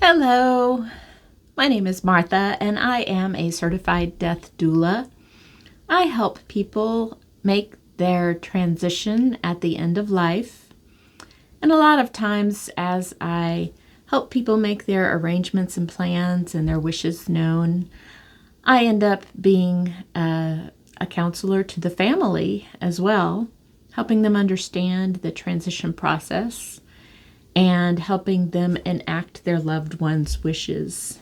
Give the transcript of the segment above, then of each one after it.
Hello, my name is Martha, and I am a certified death doula. I help people make their transition at the end of life. And a lot of times, as I help people make their arrangements and plans and their wishes known, I end up being a counselor to the family as well, helping them understand the transition process and helping them enact their loved ones' wishes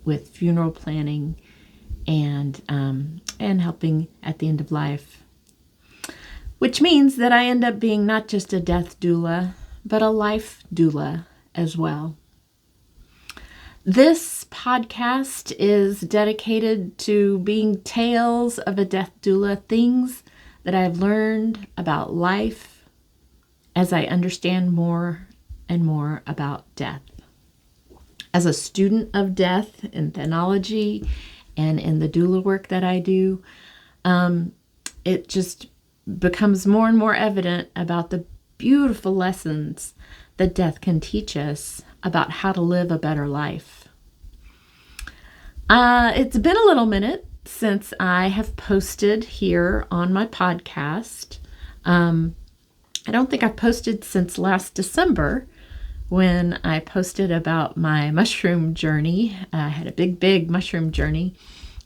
with funeral planning and helping at the end of life. Which means that I end up being not just a death doula, but a life doula as well. This podcast is dedicated to being tales of a death doula, things that I've learned about life as I understand more and more about death. As a student of death in theology and in the doula work that I do, it just becomes more and more evident about the beautiful lessons that death can teach us about how to live a better life. It's been a little minute since I have posted here on my podcast. I don't think I've posted since last December, when I posted about my mushroom journey. I had a big mushroom journey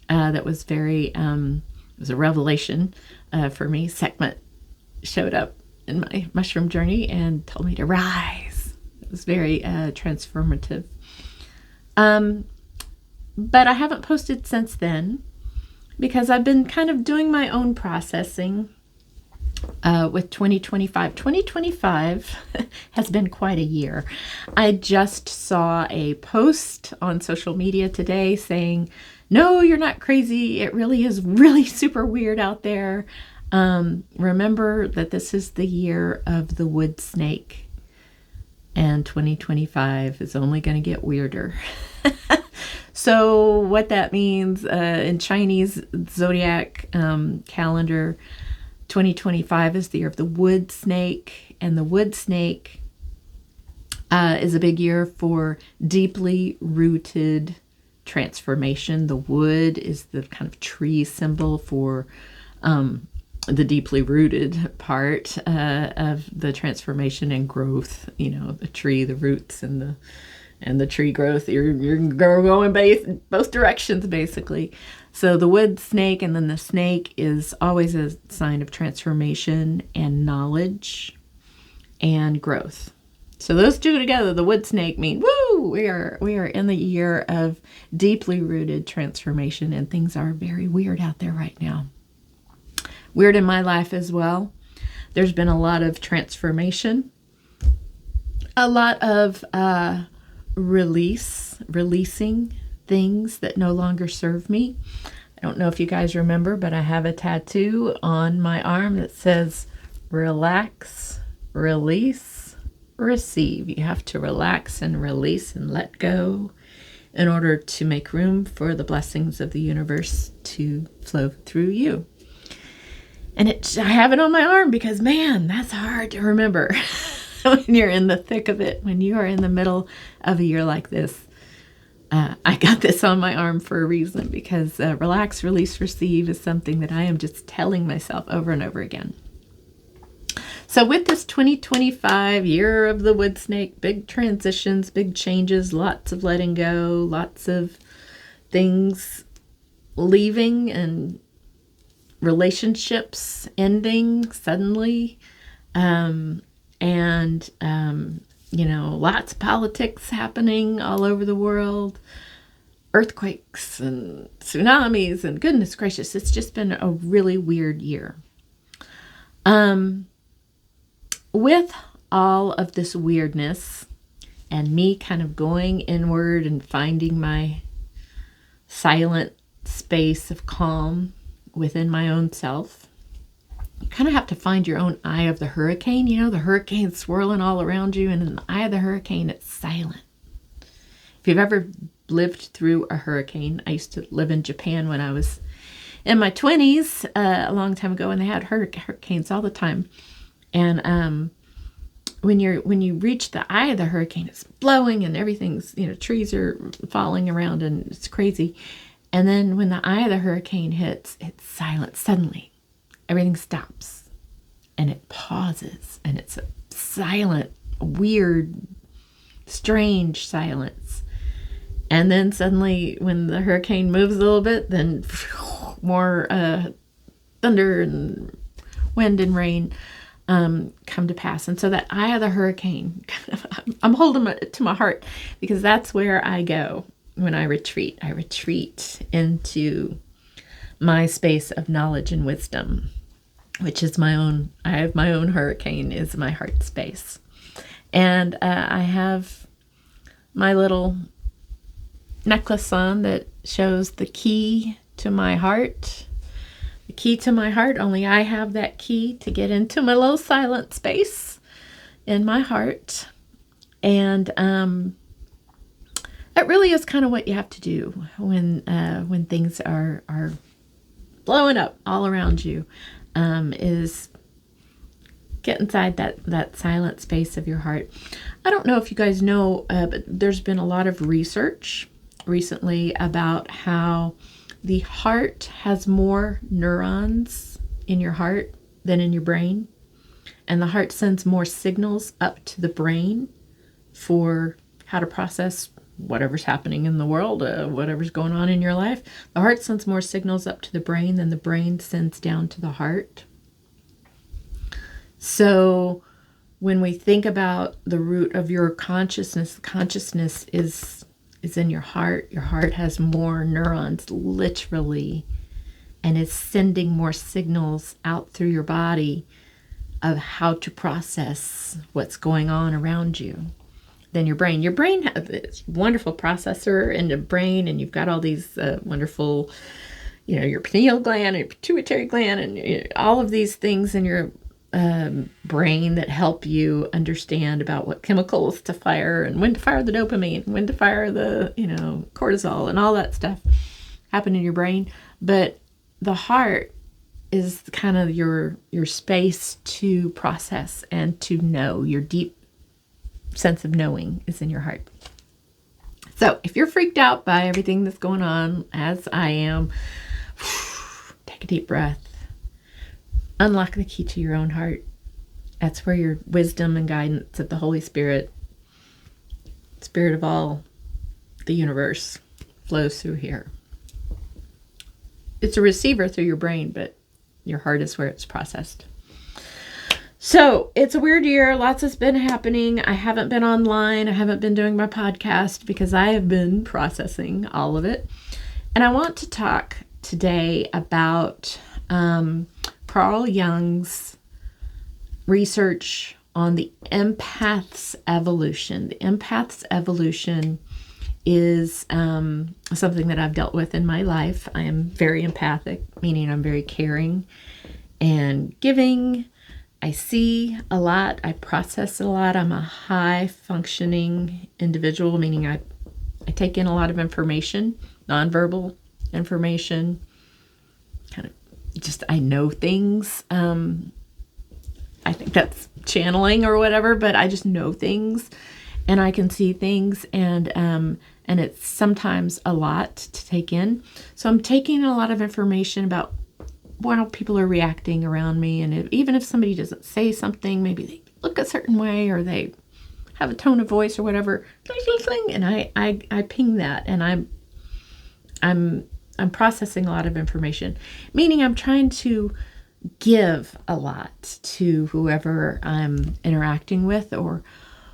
that was it was a revelation for me. Sekhmet showed up in my mushroom journey and told me to rise. It was very transformative. But I haven't posted since then because I've been kind of doing my own processing with 2025. 2025 has been quite a year. I just saw a post on social media today saying, no, you're not crazy. It really is really super weird out there. Remember that this is the year of the wood snake, and 2025 is only going to get weirder. So what that means in Chinese zodiac calendar, 2025 is the year of the wood snake, and the wood snake is a big year for deeply rooted transformation. The wood is the kind of tree symbol for the deeply rooted part of the transformation and growth. You know, the tree, the roots, and the tree growth. You're going both directions, basically. So the wood snake, and then the snake is always a sign of transformation and knowledge and growth. So those two together, the wood snake, mean, woo, we are in the year of deeply rooted transformation, and things are very weird out there right now. Weird in my life as well. There's been a lot of transformation, a lot of releasing things that no longer serve me. I don't know if you guys remember, but I have a tattoo on my arm that says relax, release, receive. You have to relax and release and let go in order to make room for the blessings of the universe to flow through you. And I have it on my arm because, man, that's hard to remember when you're in the thick of it, when you are in the middle of a year like this. I got this on my arm for a reason, because relax, release, receive is something that I am just telling myself over and over again. So with this 2025 year of the wood snake, big transitions, big changes, lots of letting go, lots of things leaving, and relationships ending suddenly, lots of politics happening all over the world, earthquakes and tsunamis, and goodness gracious, it's just been a really weird year. With all of this weirdness and me kind of going inward and finding my silent space of calm within my own self, you kind of have to find your own eye of the hurricane. You know, the hurricane's swirling all around you, and in the eye of the hurricane, it's silent. If you've ever lived through a hurricane, I used to live in Japan when I was in my 20s, a long time ago, and they had hurricanes all the time. And when you reach the eye of the hurricane, it's blowing and everything's, trees are falling around and it's crazy. And then when the eye of the hurricane hits, it's silent. Suddenly, everything stops and it pauses, and it's a silent, weird, strange silence. And then suddenly, when the hurricane moves a little bit, then more thunder and wind and rain come to pass. And so that eye of the hurricane, I'm holding it to my heart, because that's where I go when I retreat. I retreat into my space of knowledge and wisdom, which is I have my own hurricane, is my heart space. And I have my little necklace on that shows the key to my heart. The key to my heart, only I have that key to get into my little silent space in my heart. And that really is kind of what you have to do when things are blowing up all around you, is get inside that silent space of your heart. I don't know if you guys know, but there's been a lot of research recently about how the heart has more neurons in your heart than in your brain. And the heart sends more signals up to the brain for how to process whatever's happening in the world, whatever's going on in your life. The heart sends more signals up to the brain than the brain sends down to the heart. So when we think about the root of your consciousness is in your heart. Your heart has more neurons, literally, and is sending more signals out through your body of how to process what's going on around you than your brain. Your brain has this wonderful processor in the brain, and you've got all these wonderful, your pineal gland and your pituitary gland and all of these things in your brain that help you understand about what chemicals to fire and when to fire the dopamine, when to fire the, cortisol and all that stuff happen in your brain. But the heart is kind of your space to process and to know. Your deep sense of knowing is in your heart. So if you're freaked out by everything that's going on, as I am, take a deep breath. Unlock the key to your own heart. That's where your wisdom and guidance of the Holy Spirit, Spirit of all the universe, flows through here. It's a receiver through your brain, but your heart is where it's processed. So it's a weird year. Lots has been happening. I haven't been online. I haven't been doing my podcast because I have been processing all of it. And I want to talk today about Carl Jung's research on the empath's evolution. The empath's evolution is something that I've dealt with in my life. I am very empathic, meaning I'm very caring and giving. I see a lot. I process a lot. I'm a high functioning individual, meaning I take in a lot of information, nonverbal information, kind of just I know things. I think that's channeling or whatever, but I just know things and I can see things, and it's sometimes a lot to take in. So I'm taking a lot of information about how people are reacting around me, and even if somebody doesn't say something, maybe they look a certain way or they have a tone of voice or whatever, and I ping that, and I'm processing a lot of information, meaning I'm trying to give a lot to whoever I'm interacting with or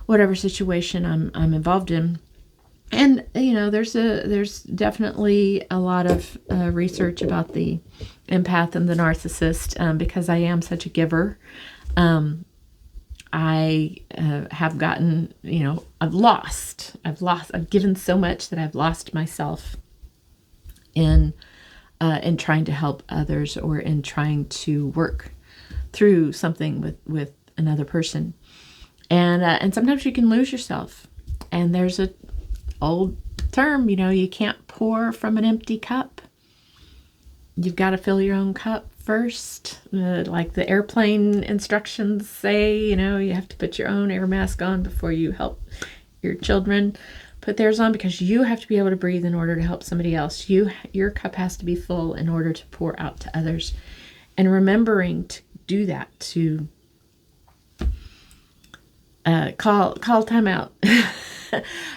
whatever situation I'm involved in. And there's definitely a lot of research about the empath and the narcissist, because I am such a giver. I have gotten, I've given so much that I've lost myself in trying to help others or in trying to work through something with another person. And sometimes you can lose yourself. And there's a old term, you can't pour from an empty cup. You've got to fill your own cup first, like the airplane instructions say, you have to put your own air mask on before you help your children put theirs on, because you have to be able to breathe in order to help somebody else. Your cup has to be full in order to pour out to others. And remembering to do that, to call time out,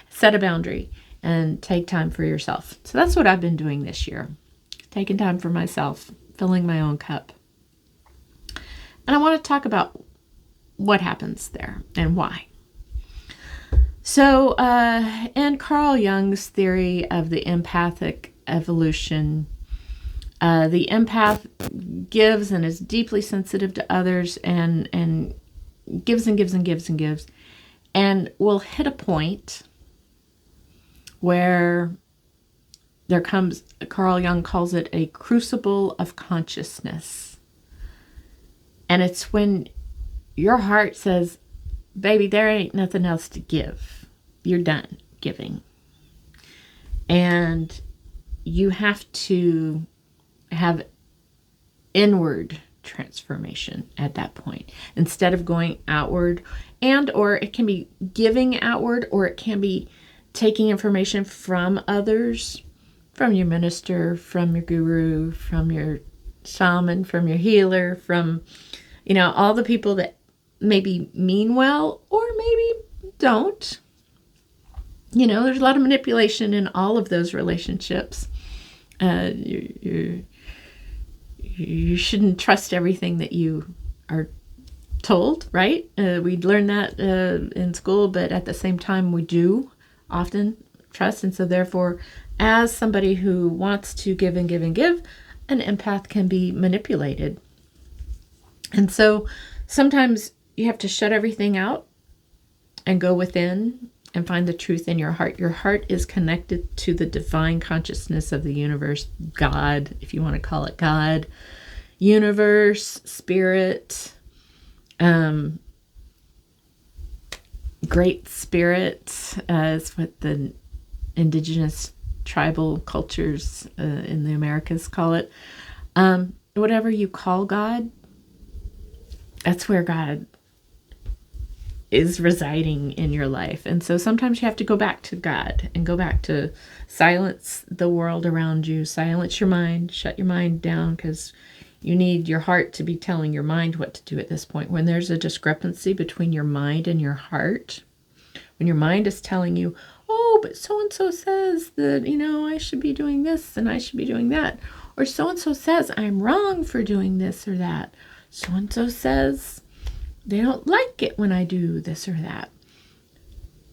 set a boundary, and take time for yourself. So that's what I've been doing this year. Taking time for myself, filling my own cup. And I want to talk about what happens there and why. So, in Carl Jung's theory of the empathic evolution, the empath gives and is deeply sensitive to others, and gives and gives and gives and gives, and will hit a point where there comes, Carl Jung calls it a crucible of consciousness. And it's when your heart says, baby, there ain't nothing else to give. You're done giving. And you have to have inward transformation at that point, instead of going outward. Or it can be giving outward, or it can be taking information from others, from your minister, from your guru, from your shaman, from your healer, from, all the people that maybe mean well or maybe don't. There's a lot of manipulation in all of those relationships. You shouldn't trust everything that you are told, right? We learn that in school, but at the same time, we do often trust. And so therefore, as somebody who wants to give and give and give, an empath can be manipulated. And so sometimes you have to shut everything out and go within and find the truth in your heart. Your heart is connected to the divine consciousness of the universe, God, if you want to call it God, universe, spirit, great spirit, is what the indigenous tribal cultures in the Americas call it. Whatever you call God, that's where God is residing in your life. And so sometimes you have to go back to God and go back to silence the world around you, silence your mind, shut your mind down, because you need your heart to be telling your mind what to do at this point. When there's a discrepancy between your mind and your heart, when your mind is telling you, oh, but so-and-so says that, I should be doing this and I should be doing that. Or so-and-so says I'm wrong for doing this or that. So-and-so says they don't like it when I do this or that.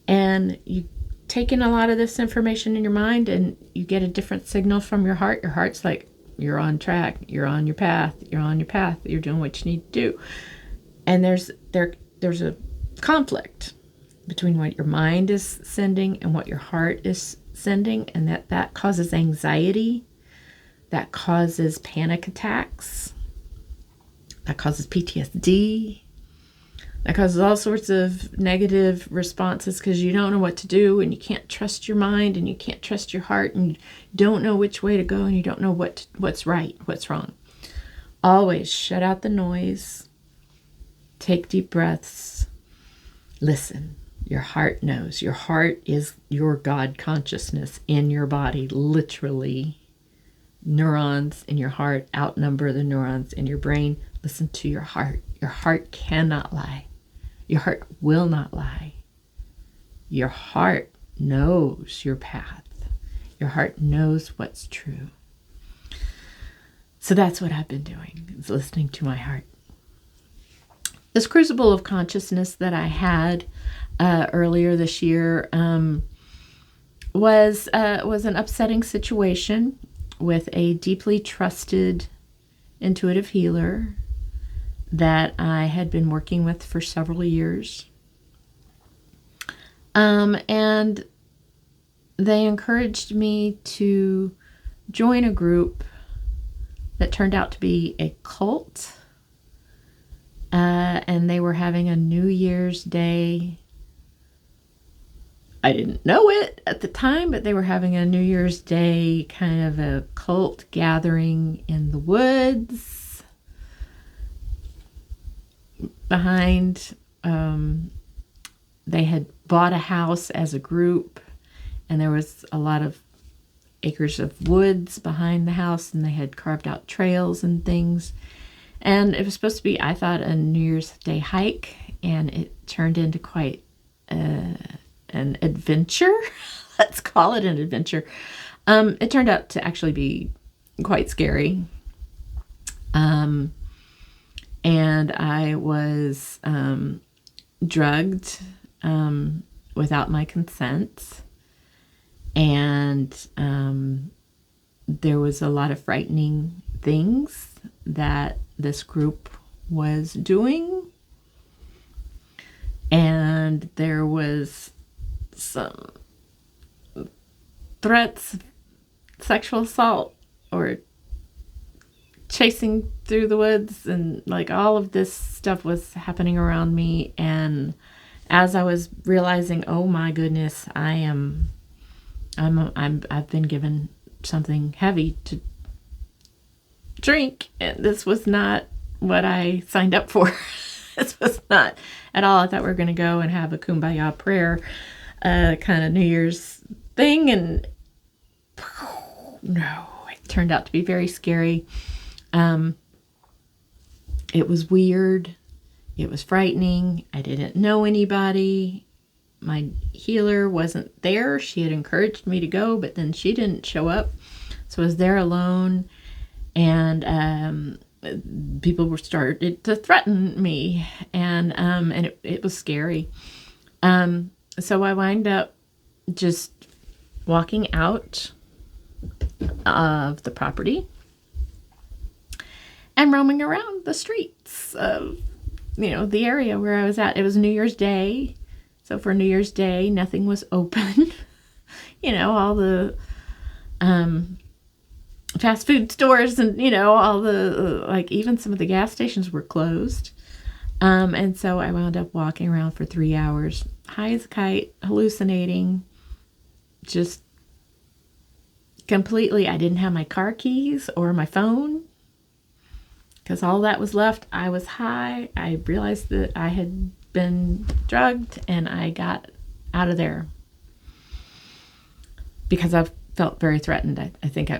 And you take in a lot of this information in your mind and you get a different signal from your heart. Your heart's like, you're on track, you're on your path, you're doing what you need to do. And there's a conflict between what your mind is sending and what your heart is sending, and that causes anxiety, that causes panic attacks, that causes PTSD, that causes all sorts of negative responses, because you don't know what to do, and you can't trust your mind, and you can't trust your heart, and you don't know which way to go, and you don't know what's right, what's wrong. Always shut out the noise, take deep breaths, listen. Your heart knows. Your heart is your God consciousness in your body, literally. Neurons in your heart outnumber the neurons in your brain. Listen to your heart. Your heart cannot lie. Your heart will not lie. Your heart knows your path. Your heart knows what's true. So that's what I've been doing, is listening to my heart. This crucible of consciousness that I had earlier this year was an upsetting situation with a deeply trusted intuitive healer that I had been working with for several years. And they encouraged me to join a group that turned out to be a cult. And they were having a New Year's Day. I didn't know it at the time, but they were having a New Year's Day kind of a cult gathering in the woods. behind. They had bought a house as a group, and there was a lot of acres of woods behind the house, and they had carved out trails and things. And it was supposed to be, I thought, a New Year's Day hike, and it turned into quite an adventure. Let's call it an adventure. It turned out to actually be quite scary. And I was drugged without my consent. And there was a lot of frightening things that this group was doing. And there was some threats, sexual assault, or chasing through the woods, and like all of this stuff was happening around me. And as I was realizing, oh my goodness, I've been given something heavy to drink, and this was not what I signed up for. This was not at all. I thought we were going to go and have a kumbaya prayer, kind of New Year's thing, and no, it turned out to be very scary. It was weird. It was frightening. I didn't know anybody. My healer wasn't there. She had encouraged me to go, but then she didn't show up. So I was there alone, and people were started to threaten me, and it was scary. So I wind up just walking out of the property and roaming around the streets of, the area where I was at. It was New Year's Day. So for New Year's Day, nothing was open. All the fast food stores and, all the, even some of the gas stations were closed. And so I wound up walking around for 3 hours, high as a kite, hallucinating, just completely. I didn't have my car keys or my phone, because all that was left. I was high. I realized that I had been drugged, and I got out of there because I felt very threatened. I think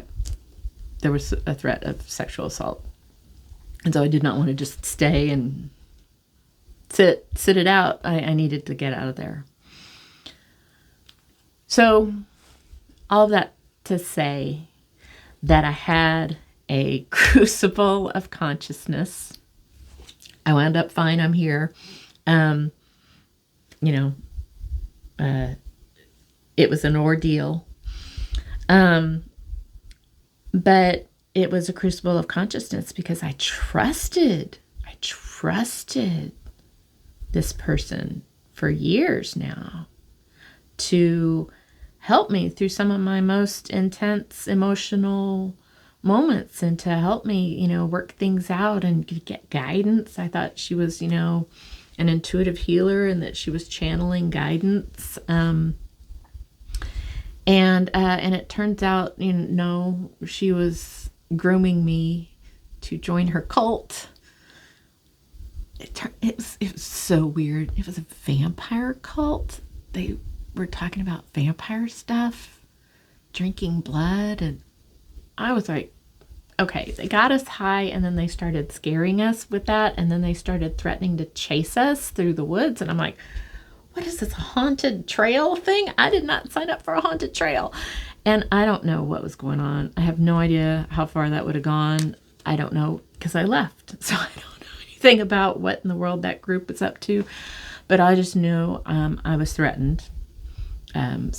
there was a threat of sexual assault, and so I did not want to just stay and sit it out. I needed to get out of there. So all of that to say that I had a crucible of consciousness. I wound up fine. I'm here. It was an ordeal. But it was a crucible of consciousness because I trusted this person for years now to help me through some of my most intense emotional moments, and to help me, work things out and get guidance. I thought she was, an intuitive healer, and that she was channeling guidance. And it turns out, no, she was grooming me to join her cult. It was so weird. It was a vampire cult. They were talking about vampire stuff, drinking blood, and I was like, okay, they got us high, and then they started scaring us with that, and then they started threatening to chase us through the woods, and I'm like, what is this, a haunted trail thing? I did not sign up for a haunted trail. And I don't know what was going on. I have no idea how far that would have gone. I don't know, because I left, so I don't know anything about what in the world that group was up to, but I just knew I was threatened. I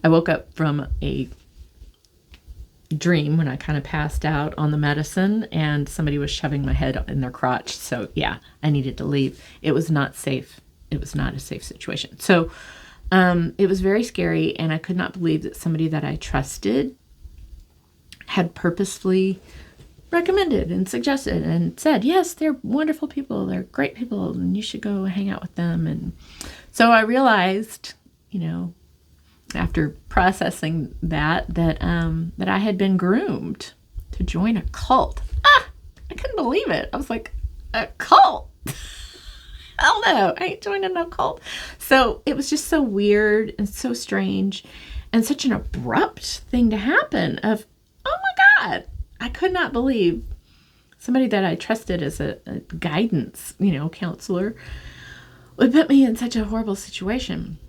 woke up from a dream when I kind of passed out on the medicine, and somebody was shoving my head in their crotch. So yeah, I needed to leave. It was not safe. It was not a safe situation. So it was very scary, and I could not believe that somebody that I trusted had purposefully recommended and suggested and said, yes, they're wonderful people. They're great people, and you should go hang out with them. And so I realized, after processing that I had been groomed to join a cult. I couldn't believe it. I was like, a cult. Hell no, I ain't joining no cult. So it was just so weird and so strange and such an abrupt thing to happen of, oh my God, I could not believe somebody that I trusted as a guidance, counselor would put me in such a horrible situation.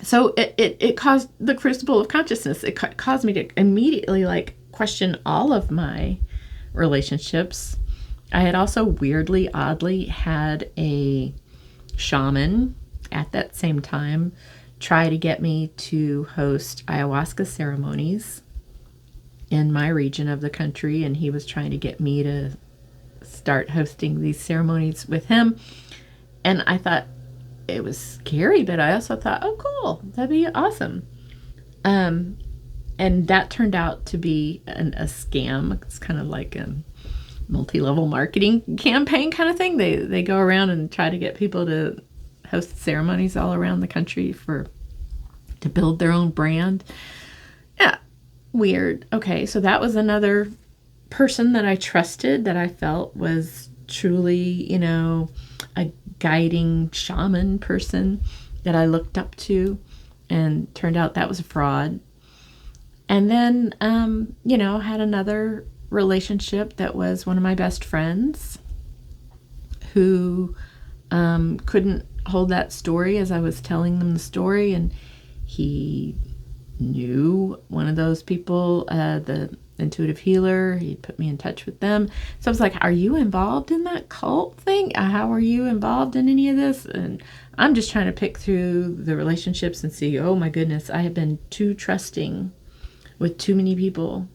So it caused the crucible of consciousness. It caused me to immediately question all of my relationships. I had also weirdly, oddly had a shaman at that same time try to get me to host ayahuasca ceremonies in my region of the country, and he was trying to get me to start hosting these ceremonies with him. And I thought it was scary, but I also thought, oh, cool, that'd be awesome. And that turned out to be a scam. It's kind of like a multi-level marketing campaign kind of thing. They go around and try to get people to host ceremonies all around the country to build their own brand. Yeah, weird. Okay, so that was another person that I trusted, that I felt was truly, a guiding shaman person that I looked up to, and turned out that was a fraud. And then, had another relationship that was one of my best friends who couldn't hold that story as I was telling them the story, and he knew one of those people, the intuitive healer. He put me in touch with them. So I was like, are you involved in that cult thing? How are you involved in any of this? And I'm just trying to pick through the relationships and see, oh my goodness, I have been too trusting with too many people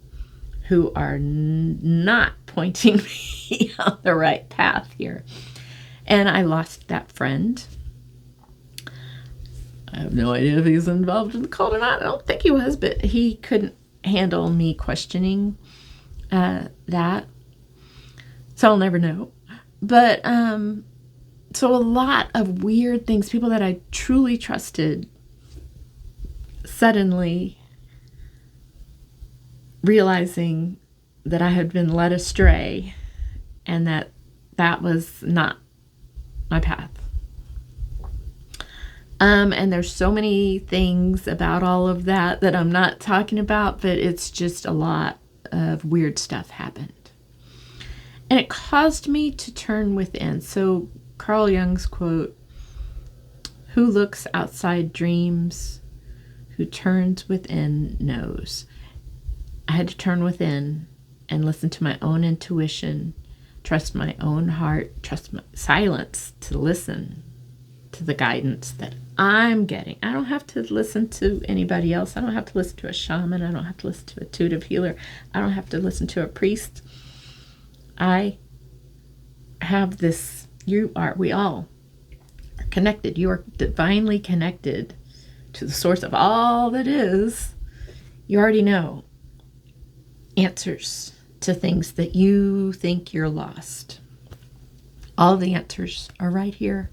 who are not pointing me on the right path here. And I lost that friend. I have no idea if he's involved in the cult or not. I don't think he was, but he couldn't handle me questioning that. So I'll never know. But so a lot of weird things, people that I truly trusted suddenly realizing that I had been led astray and that was not my path. And there's so many things about all of that I'm not talking about, but it's just a lot of weird stuff happened. And it caused me to turn within. So Carl Jung's quote, "Who looks outside dreams, who turns within knows." I had to turn within and listen to my own intuition, trust my own heart, trust my silence to listen to the guidance that I'm getting. I don't have to listen to anybody else. I don't have to listen to a shaman. I don't have to listen to a intuitive healer. I don't have to listen to a priest. I have this, we all are connected. You are divinely connected to the source of all that is. You already know answers to things that you think you're lost. All the answers are right here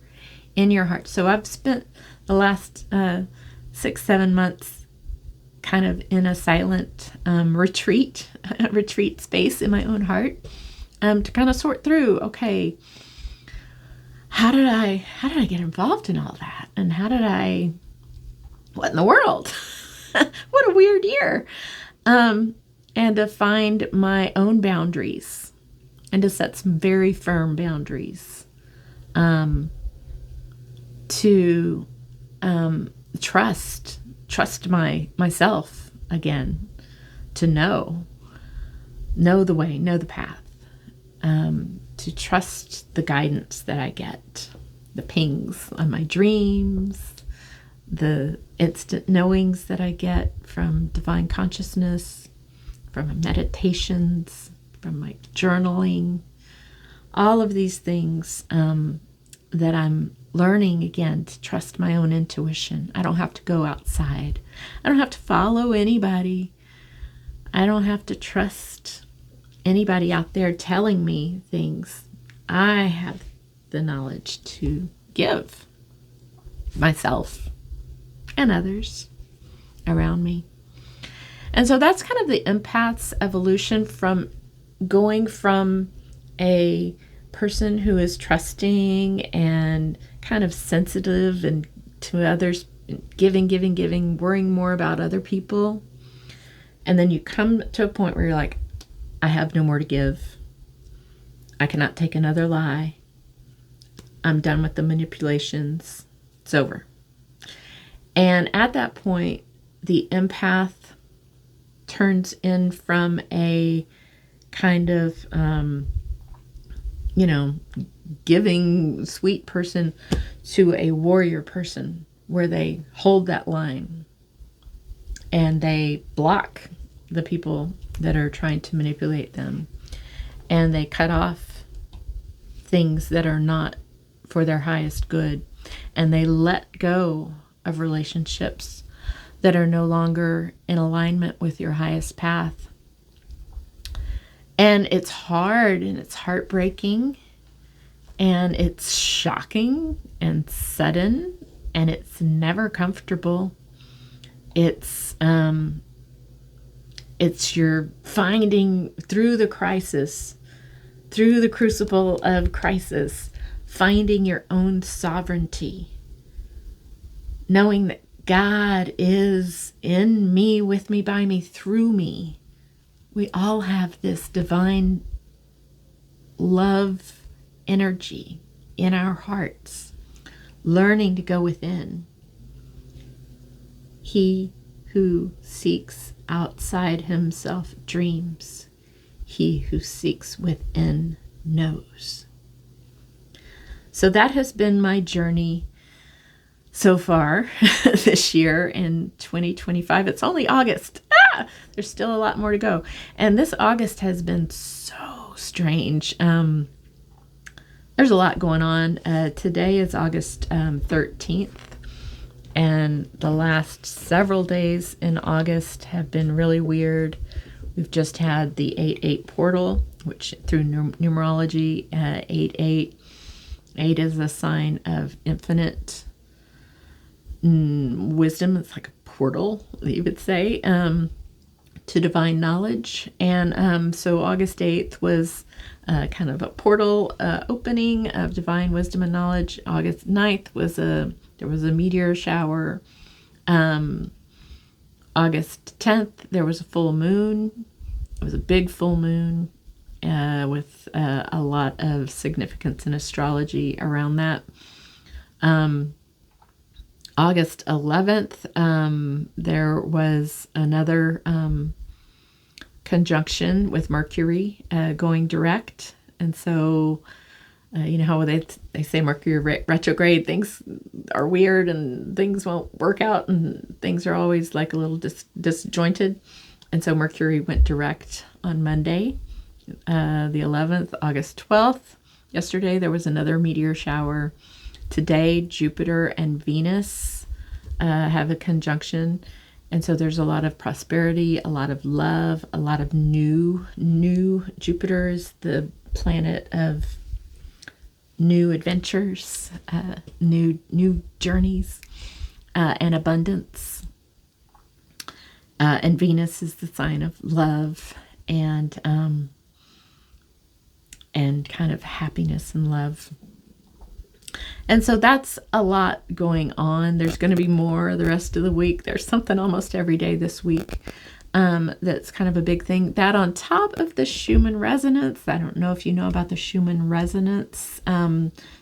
in your heart. So I've spent the last 6-7 months kind of in a silent retreat space in my own heart, to kind of sort through, okay, how did I get involved in all that? And what in the world? What a weird year. And to find my own boundaries and to set some very firm boundaries, to trust myself again, to know the way, know the path, to trust the guidance that I get, the pings on my dreams, the instant knowings that I get from divine consciousness, from my meditations, from my journaling, all of these things that I'm learning again to trust my own intuition. I don't have to go outside. I don't have to follow anybody. I don't have to trust anybody out there telling me things. I have the knowledge to give myself and others around me. And so that's kind of the empath's evolution from going from a person who is trusting and kind of sensitive and to others, giving, worrying more about other people. And then you come to a point where you're like, I have no more to give. I cannot take another lie. I'm done with the manipulations. It's over. And at that point, the empath turns in from a kind of, giving sweet person to a warrior person, where they hold that line and they block the people that are trying to manipulate them, and they cut off things that are not for their highest good, and they let go of relationships that are no longer in alignment with your highest path. And it's hard, and it's heartbreaking, and it's shocking and sudden, and it's never comfortable. It's your finding through the crisis, through the crucible of crisis, finding your own sovereignty, knowing that God is in me, with me, by me, through me. We all have this divine love energy in our hearts, learning to go within. He who seeks outside himself dreams. He who seeks within knows. So that has been my journey so far this year in 2025. It's only August. There's still a lot more to go. And this August has been so strange. There's a lot going on. Today is August 13th. And the last several days in August have been really weird. We've just had the 8-8 portal, which through numerology, 8-8. 8 is a sign of infinite wisdom. It's like a portal, you would say, to divine knowledge. And so August 8th was kind of a portal opening of divine wisdom and knowledge. August 9th was there was a meteor shower. August 10th, there was a full moon. It was a big full moon with a lot of significance in astrology around that. August 11th, there was another conjunction with Mercury going direct. And so, you know how they say Mercury retrograde, things are weird and things won't work out and things are always like a little disjointed. And so Mercury went direct on Monday, the 11th, August 12th. Yesterday, there was another meteor shower. Today, Jupiter and Venus have a conjunction. And so there's a lot of prosperity, a lot of love, a lot of new. Jupiter is the planet of new adventures, new journeys, and abundance. And Venus is the sign of love and kind of happiness and love. And so that's a lot going on. There's going to be more the rest of the week. There's something almost every day this week that's kind of a big thing. That on top of the Schumann resonance, I don't know if you know about the Schumann resonance,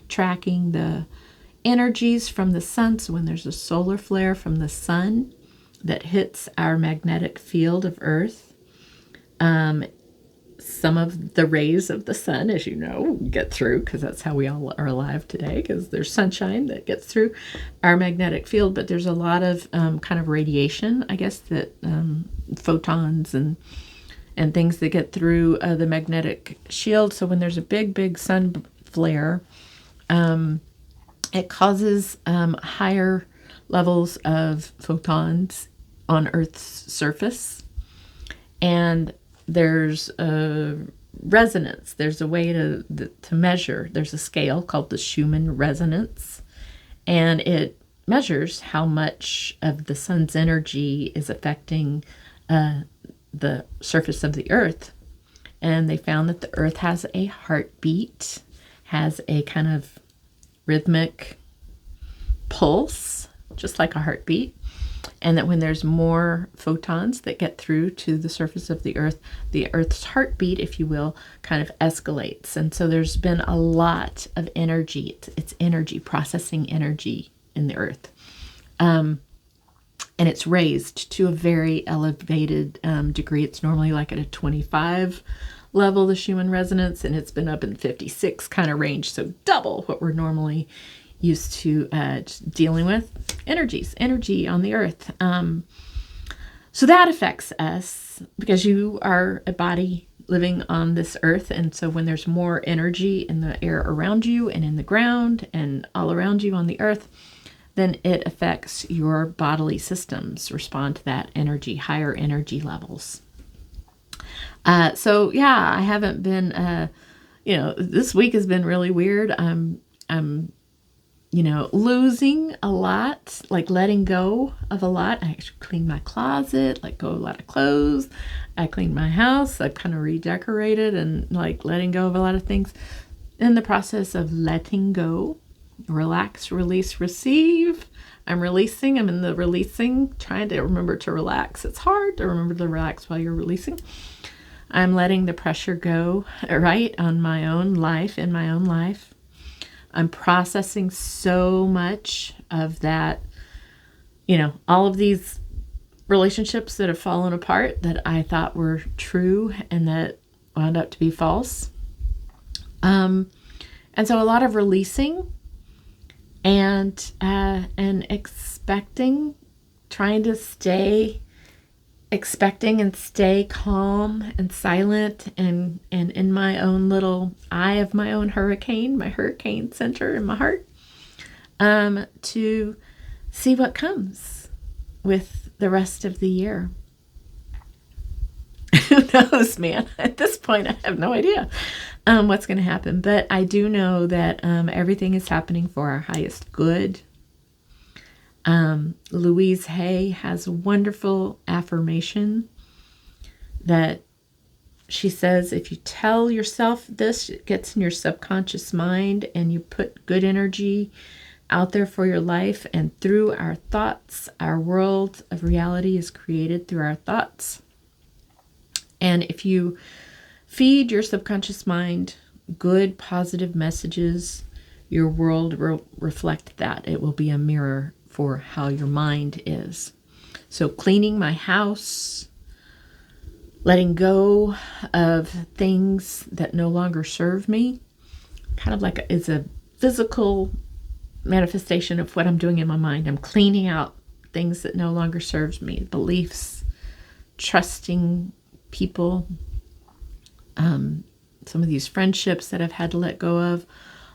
tracking the energies from the sun. So when there's a solar flare from the sun that hits our magnetic field of Earth, some of the rays of the sun, as you know, get through, because that's how we all are alive today, because there's sunshine that gets through our magnetic field. But there's a lot of kind of radiation, I guess, that photons and things that get through the magnetic shield. So when there's a big sun flare, it causes higher levels of photons on Earth's surface. And there's a resonance. There's a way to measure. There's a scale called the Schumann resonance, and it measures how much of the sun's energy is affecting the surface of the Earth. And they found that the Earth has a heartbeat, has a kind of rhythmic pulse, just like a heartbeat. And that when there's more photons that get through to the surface of the Earth's heartbeat, if you will, kind of escalates. And so there's been a lot of energy. It's energy, processing energy in the Earth. And it's raised to a very elevated degree. It's normally like at a 25 level, the Schumann resonance, and it's been up in 56 kind of range. So double what we're normally used to dealing with. Energy on the Earth. So that affects us because you are a body living on this Earth. And so when there's more energy in the air around you and in the ground and all around you on the Earth, then it affects your bodily systems, respond to that energy, higher energy levels. So yeah, I haven't been, this week has been really weird. I'm losing a lot, like letting go of a lot. I actually cleaned my closet, let go of a lot of clothes. I cleaned my house. I've kind of redecorated and like letting go of a lot of things. In the process of letting go, relax, release, receive. I'm releasing. I'm in the releasing, trying to remember to relax. It's hard to remember to relax while you're releasing. I'm letting the pressure go, right, on my own life, in my own life. I'm processing so much of that, all of these relationships that have fallen apart that I thought were true and that wound up to be false. And so a lot of releasing and expecting, trying to expecting and stay calm and silent and in my own little eye of my own hurricane, my hurricane center in my heart, to see what comes with the rest of the year. Who knows, man? At this point, I have no idea what's going to happen. But I do know that everything is happening for our highest good. Louise Hay has a wonderful affirmation that she says, if you tell yourself this, it gets in your subconscious mind and you put good energy out there for your life, and through our thoughts, our world of reality is created through our thoughts. And if you feed your subconscious mind good, positive messages, your world will reflect that. It will be a mirror for how your mind is. So cleaning my house, letting go of things that no longer serve me, kind of like is a physical manifestation of what I'm doing in my mind. I'm cleaning out things that no longer serves me, beliefs, trusting people, some of these friendships that I've had to let go of.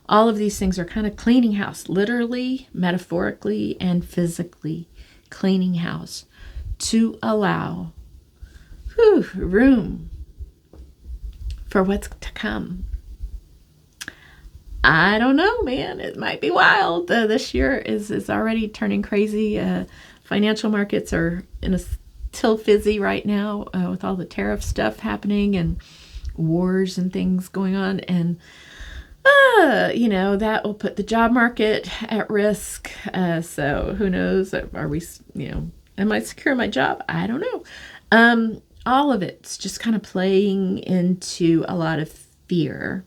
All of these things are kind of cleaning house, literally, metaphorically, and physically cleaning house to allow room for what's to come. I don't know, man. It might be wild. This year is already turning crazy. Financial markets are still fizzy right now with all the tariff stuff happening and wars and things going on. And that will put the job market at risk. So who knows? Are we, am I secure in my job? I don't know. All of it's just kind of playing into a lot of fear,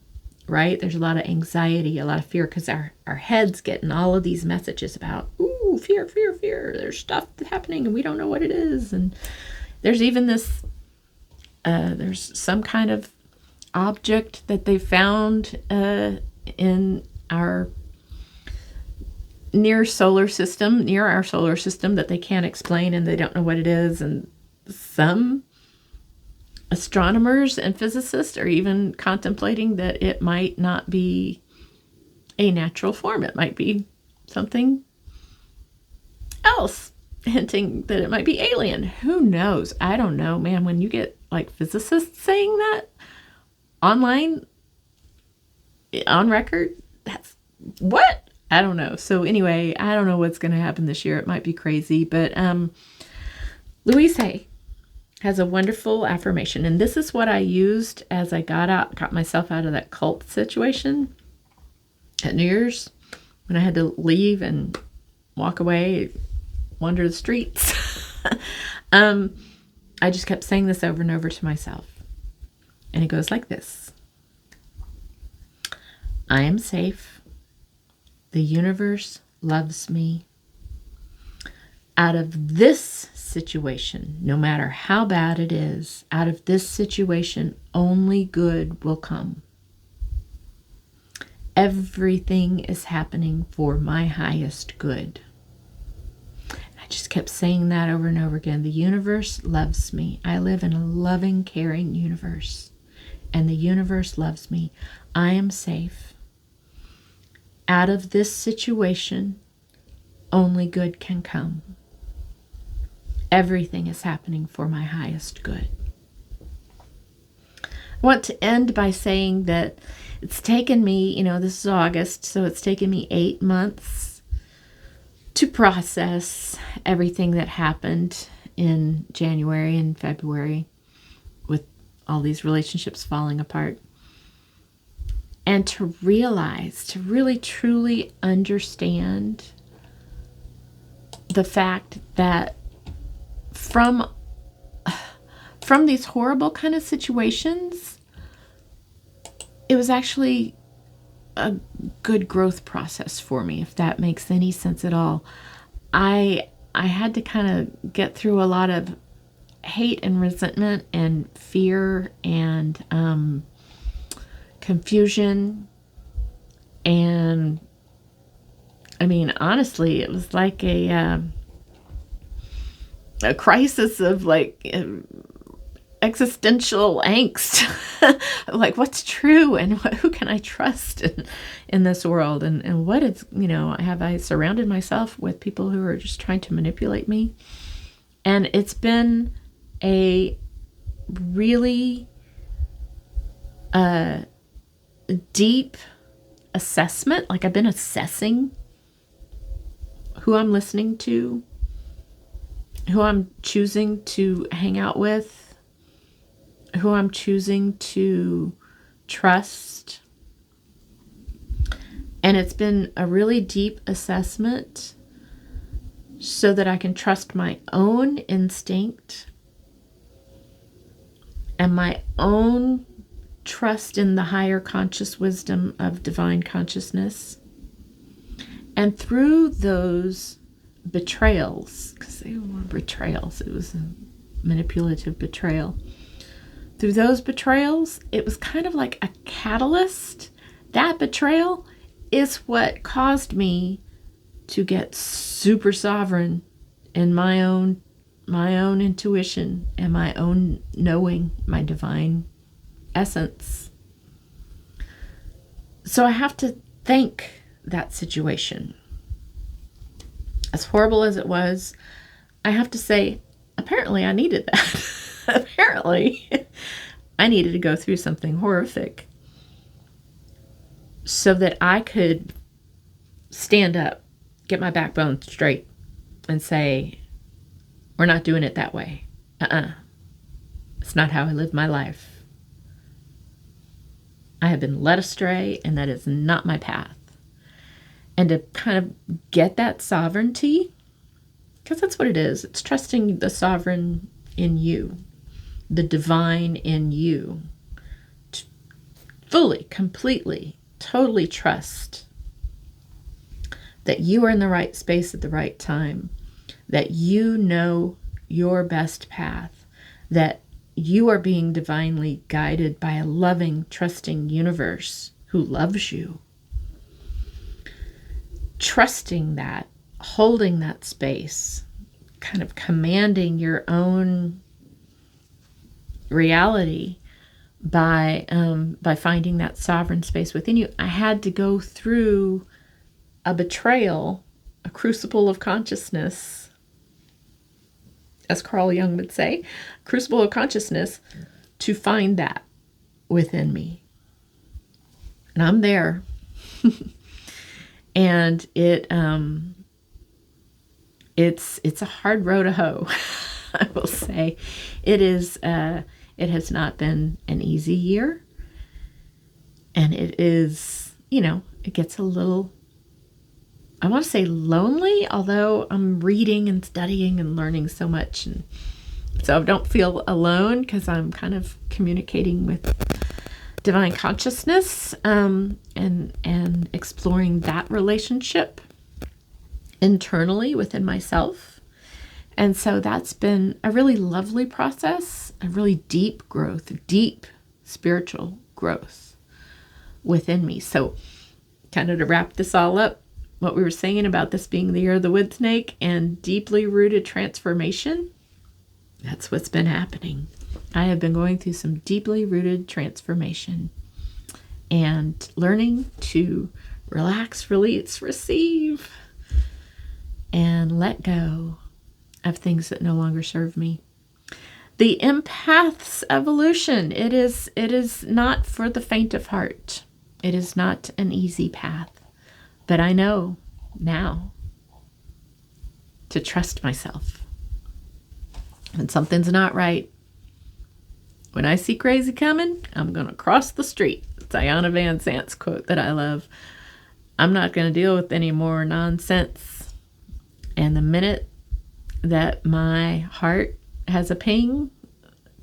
right? There's a lot of anxiety, a lot of fear, because our head's getting all of these messages about, ooh, fear, fear, fear. There's stuff happening and we don't know what it is. And there's even this, there's some kind of object that they found in our near our solar system that they can't explain and they don't know what it is. And some astronomers and physicists are even contemplating that it might not be a natural form. It might be something else, hinting that it might be alien. Who knows? I don't know, man. When you get like physicists saying that online, on record, that's what? I don't know. So anyway, I don't know what's going to happen this year. It might be crazy, but Louise Hay has a wonderful affirmation, and this is what I used as I got myself out of that cult situation. at New Year's, when I had to leave and walk away, wander the streets, I just kept saying this over and over to myself. And it goes like this. I am safe. The universe loves me. Out of this situation, no matter how bad it is, out of this situation, only good will come. Everything is happening for my highest good. I just kept saying that over and over again. The universe loves me. I live in a loving, caring universe. And the universe loves me. I am safe. Out of this situation, only good can come. Everything is happening for my highest good. I want to end by saying that it's taken me, this is August, so it's taken me 8 months to process everything that happened in January and February with all these relationships falling apart. And to realize, to really truly understand the fact that from these horrible kind of situations, it was actually a good growth process for me, if that makes any sense at all. I had to kind of get through a lot of hate and resentment and fear and confusion. And I mean, honestly, it was like a crisis of existential angst. Like, what's true and who can I trust in this world? And what is, have I surrounded myself with people who are just trying to manipulate me? And it's been a really deep assessment. Like, I've been assessing who I'm listening to, who I'm choosing to hang out with, who I'm choosing to trust. And it's been a really deep assessment so that I can trust my own instinct and my own trust in the higher conscious wisdom of divine consciousness. And through those betrayals, because they were betrayals, it was a manipulative betrayal. Through those betrayals, it was kind of like a catalyst. That betrayal is what caused me to get super sovereign in my own intuition and my own knowing, my divine essence. So I have to thank that situation. As horrible as it was, I have to say, apparently I needed that. Apparently I needed to go through something horrific so that I could stand up, get my backbone straight, and say, we're not doing it that way. It's not how I live my life. I have been led astray, and that is not my path. And to kind of get that sovereignty, because that's what it is. It's trusting the sovereign in you, the divine in you. To fully, completely, totally trust that you are in the right space at the right time, that you know your best path, that you are being divinely guided by a loving, trusting universe who loves you. Trusting that, holding that space, kind of commanding your own reality by finding that sovereign space within you. I had to go through a betrayal, a crucible of consciousness, as Carl Jung would say, crucible of consciousness, to find that within me. And I'm there. And it's a hard row to hoe, I will say. It has not been an easy year. And it is, it gets a little, I want to say lonely, although I'm reading and studying and learning so much. And so I don't feel alone because I'm kind of communicating with divine consciousness, and exploring that relationship internally within myself. And so that's been a really lovely process, a really deep growth, deep spiritual growth within me. So kind of to wrap this all up, what we were saying about this being the year of the wood snake and deeply rooted transformation, that's what's been happening. I have been going through some deeply rooted transformation and learning to relax, release, receive, and let go of things that no longer serve me. The empath's evolution, it is not for the faint of heart. It is not an easy path. But I know now to trust myself. When something's not right, when I see crazy coming, I'm going to cross the street. It's Ayanna Van Zant's quote that I love. I'm not going to deal with any more nonsense. And the minute that my heart has a ping,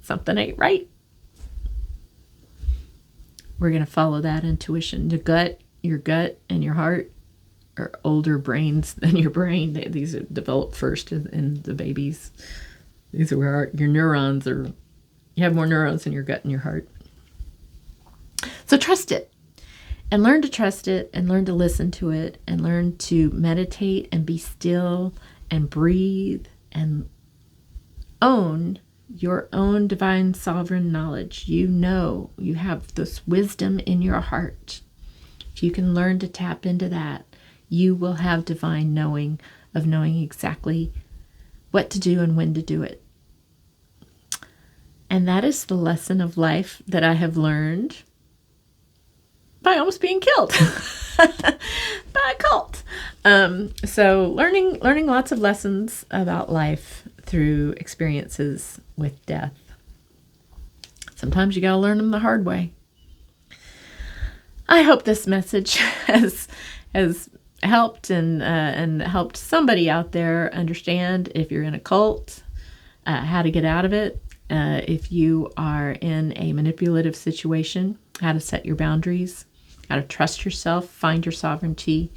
something ain't right, we're going to follow that intuition. Your gut and your heart are older brains than your brain. These are developed first in the babies. These are where your neurons are. You have more neurons in your gut and your heart. So trust it and learn to trust it and learn to listen to it and learn to meditate and be still and breathe and own your own divine sovereign knowledge. You know you have this wisdom in your heart. If you can learn to tap into that, you will have divine knowing of knowing exactly what to do and when to do it. And that is the lesson of life that I have learned by almost being killed by a cult. So learning lots of lessons about life through experiences with death. Sometimes you got to learn them the hard way. I hope this message has helped and helped somebody out there understand, if you're in a cult, how to get out of it. If you are in a manipulative situation, how to set your boundaries, how to trust yourself, find your sovereignty,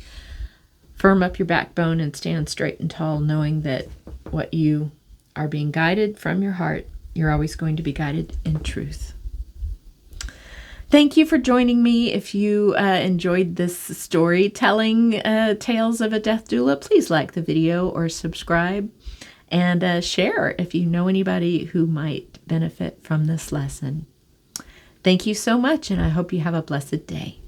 firm up your backbone and stand straight and tall, knowing that what you are being guided from your heart, you're always going to be guided in truth. Thank you for joining me. If you enjoyed this storytelling tales of a death doula, please like the video or subscribe. And share if you know anybody who might benefit from this lesson. Thank you so much, and I hope you have a blessed day.